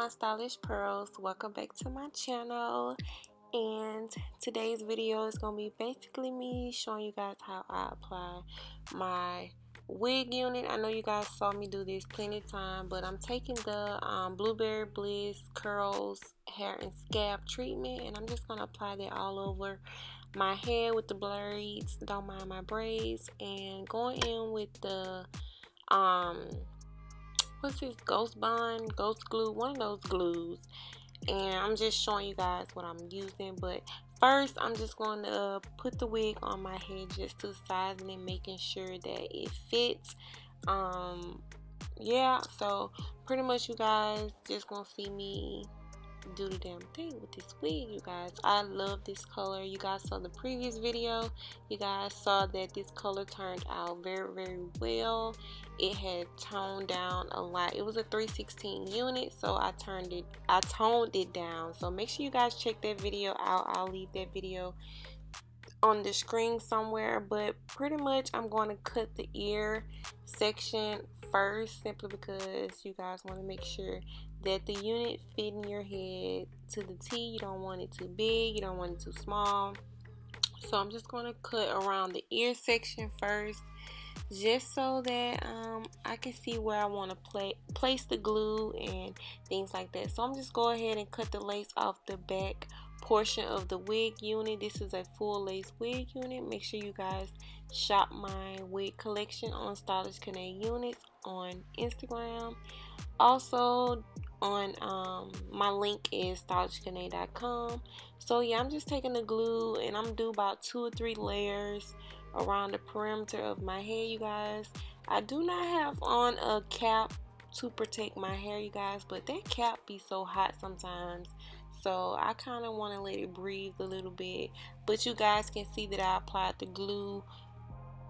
my stylish pearls, welcome back to my channel. And today's video is going to be basically me showing you guys how I apply my wig unit. I know you guys saw me do this plenty of time, but I'm taking the Blueberry Bliss Curls Hair and Scalp treatment, and I'm just going to apply that all over my hair with the braids. Don't mind my braids. And going in with the what's this, ghost bond, ghost glue, one of those glues, and I'm just showing you guys what I'm using. But first I'm just going to put the wig on my head just to size it and making sure that it fits. Yeah, so pretty much you guys just gonna see me do the damn thing with this wig. You guys, I love this color. You guys saw the previous video, you guys saw that this color turned out very well. It had toned down a lot. It was a 316 unit, so I toned it down. So make sure you guys check that video out. I'll leave that video on the screen somewhere. But pretty much I'm going to cut the ear section first, simply because you guys want to make sure that the unit fit in your head to the T. You don't want it too big, you don't want it too small. So I'm just going to cut around the ear section first, just so that I can see where I want to place the glue and things like that. So I'm just go ahead and cut the lace off the back portion of the wig unit. This is a full lace wig unit. Make sure you guys shop my wig collection on Stylish KENNA Units on Instagram. Also on my link is stylishkenna.com. So yeah, I'm just taking the glue and I'm do about 2 or 3 layers around the perimeter of my hair. You guys, I do not have on a cap to protect my hair, you guys, but that cap be so hot sometimes, so I kind of want to let it breathe a little bit. But you guys can see that I applied the glue.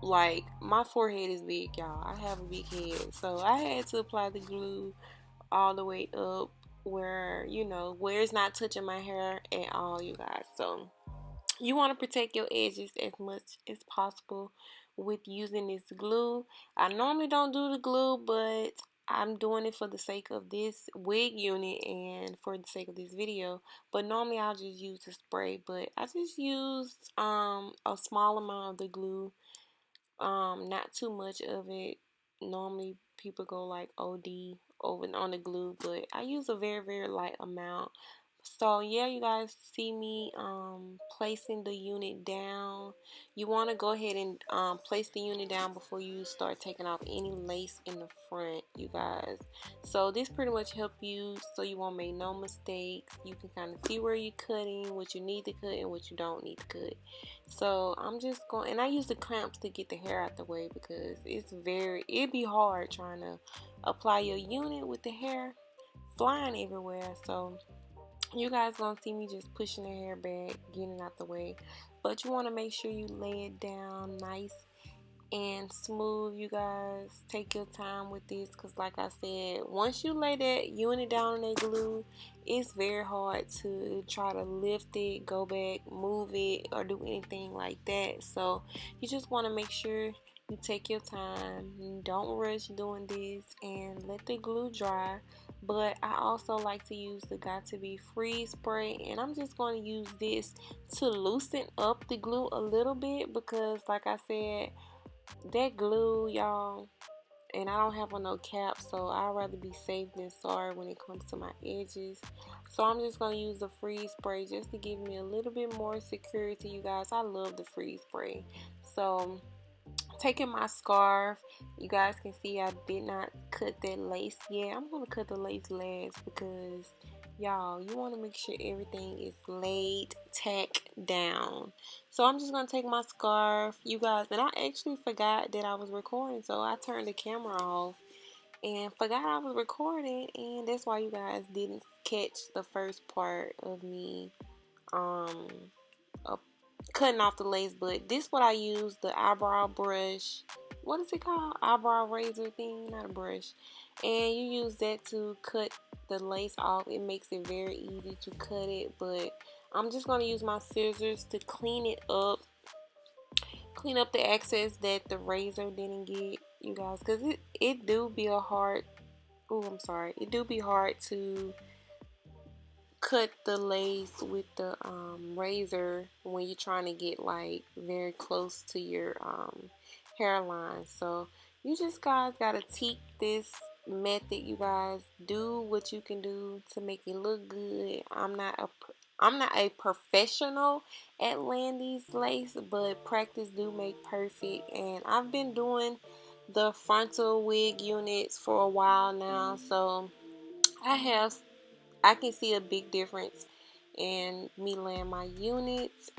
Like, my forehead is big, y'all. I have a big head, so I had to apply the glue all the way up where, you know, where it's not touching my hair at all, you guys. So you want to protect your edges as much as possible with using this glue. I normally don't do the glue, but I'm doing it for the sake of this wig unit and for the sake of this video. But normally I'll just use the spray, but I just used a small amount of the glue, not too much of it. Normally people go like OD over on the glue, but I use a very light amount. So yeah, you guys see me placing the unit down. You want to go ahead and place the unit down before you start taking off any lace in the front, you guys. So this pretty much help you so you won't make no mistakes. You can kind of see where you're cutting, what you need to cut and what you don't need to cut. So I'm just going, and I use the clamps to get the hair out the way, because it'd be hard trying to apply your unit with the hair flying everywhere. So you guys gonna see me just pushing the hair back, getting it out the way. But you want to make sure you lay it down nice and smooth. You guys take your time with this, because like I said, once you lay that unit down in that glue, it's very hard to try to lift it, go back, move it, or do anything like that. So you just want to make sure you take your time, don't rush doing this, and let the glue dry. But I also like to use the Got To Be Freeze spray, and I'm just going to use this to loosen up the glue a little bit, because like I said, that glue, y'all, and I don't have on no cap, so I'd rather be safe than sorry when it comes to my edges. So I'm just going to use the freeze spray just to give me a little bit more security, you guys. I love the freeze spray. So taking my scarf, you guys can see I did not cut that lace yet. I'm going to cut the lace last, because y'all, you want to make sure everything is laid, tacked down. So I'm just going to take my scarf, you guys, and I actually forgot that I was recording, so I turned the camera off and forgot I was recording, and that's why you guys didn't catch the first part of me cutting off the lace. But this what I use, the eyebrow brush. What is it called? Eyebrow razor thing, not a brush. And you use that to cut the lace off. It makes it very easy to cut it. But I'm just going to use my scissors to clean it up. Clean up the excess that the razor didn't get, you guys. Because it do be a hard... Oh, I'm sorry. It do be hard to cut the lace with the razor when you're trying to get like very close to your hairline. So you just guys gotta tweak this method. You guys do what you can do to make it look good. I'm not a professional at laying these lace, but practice do make perfect. And I've been doing the frontal wig units for a while now, so I have I can see a big difference in me laying my units.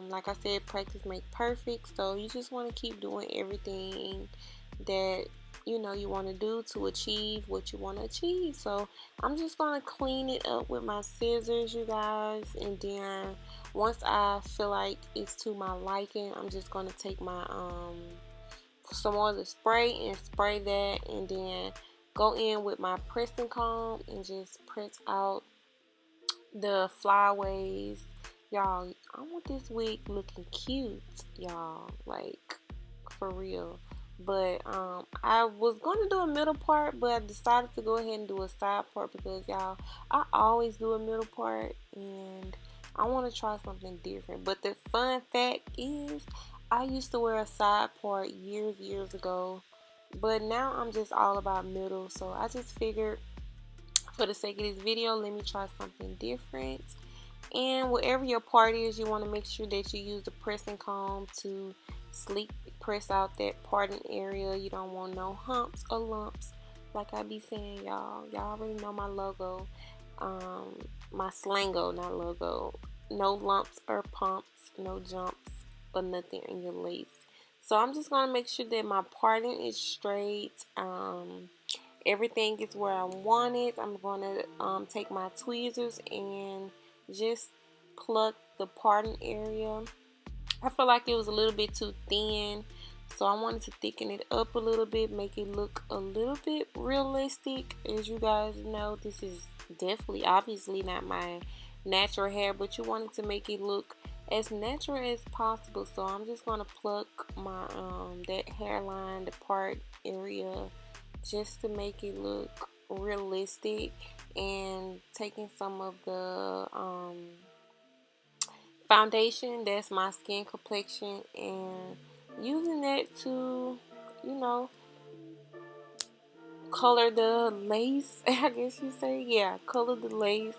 Like I said, practice make perfect. So you just want to keep doing everything that you want to do to achieve what you want to achieve. So I'm just gonna clean it up with my scissors, you guys, and then once I feel like it's to my liking, I'm just gonna take my some more of the spray and spray that, and then go in with my pressing comb and just press out the flyaways. Y'all, I want this wig looking cute, y'all, like for real. But I was going to do a middle part, but I decided to go ahead and do a side part because y'all, I always do a middle part and I want to try something different. But the fun fact is I used to wear a side part years ago, but now I'm just all about middle. So I just figured for the sake of this video, let me try something different. And wherever your part is, you want to make sure that you use the pressing comb to sleek press out that parting area. You don't want no humps or lumps, like I be saying, y'all. Y'all already know my logo, my slango, not logo. No lumps or pumps, no jumps or nothing in your lace. So I'm just gonna make sure that my parting is straight. Everything is where I want it. I'm going to take my tweezers and just pluck the parting area. I feel like it was a little bit too thin, so I wanted to thicken it up a little bit, make it look a little bit realistic. As you guys know, this is definitely, obviously not my natural hair, but you wanted to make it look as natural as possible. So I'm just going to pluck my that hairline, the part area, just to make it look realistic, and taking some of the foundation that's my skin complexion and using that to color the lace. I guess you say, yeah, color the lace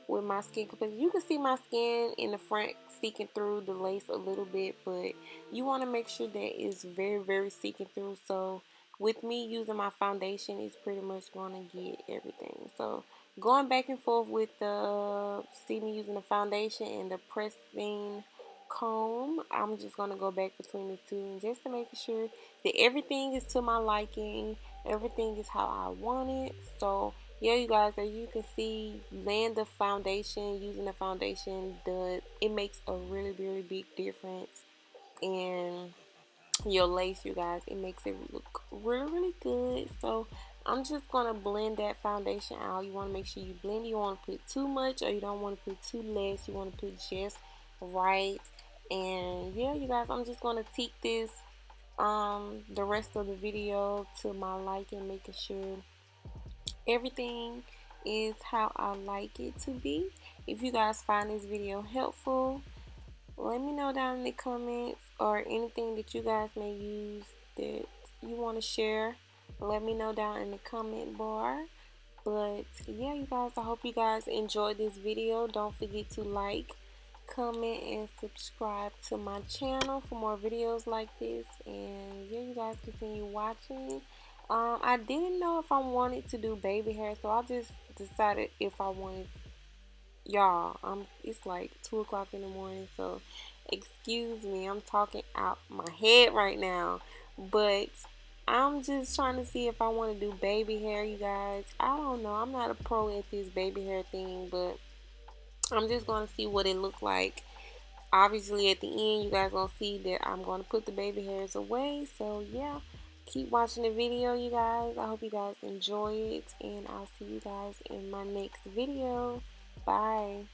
with my skin complexion. You can see my skin in the front seeking through the lace a little bit, but you want to make sure that it's very seeking through. So with me using my foundation, it's pretty much going to get everything. So going back and forth with the, see me using the foundation and the pressing comb, I'm just going to go back between the two and just to make sure that everything is to my liking, everything is how I want it. So yeah, you guys, as you can see, laying the foundation, using the foundation, it makes a really big difference in your lace, you guys. It makes it look really good. So I'm just gonna blend that foundation out. You want to make sure you blend it. You want to put too much or you don't want to put too less. You want to put just right. And yeah, you guys, I'm just gonna tweak this the rest of the video to my liking, making sure everything is how I like it to be. If you guys find this video helpful, let me know down in the comments, or anything that you guys may use that you want to share. Let me know down in the comment bar. But yeah, you guys, I hope you guys enjoyed this video. Don't forget to like, comment, and subscribe to my channel for more videos like this. And yeah, you guys continue watching. I didn't know if I wanted to do baby hair, so I just decided if I wanted. Y'all, it's like 2 o'clock in the morning, so excuse me, I'm talking out my head right now, but I'm just trying to see if I want to do baby hair, you guys. I don't know, I'm not a pro at this baby hair thing, but I'm just going to see what it looked like. Obviously at the end, you guys gonna see that I'm going to put the baby hairs away. So yeah, keep watching the video, you guys. I hope you guys enjoy it, and I'll see you guys in my next video. Bye.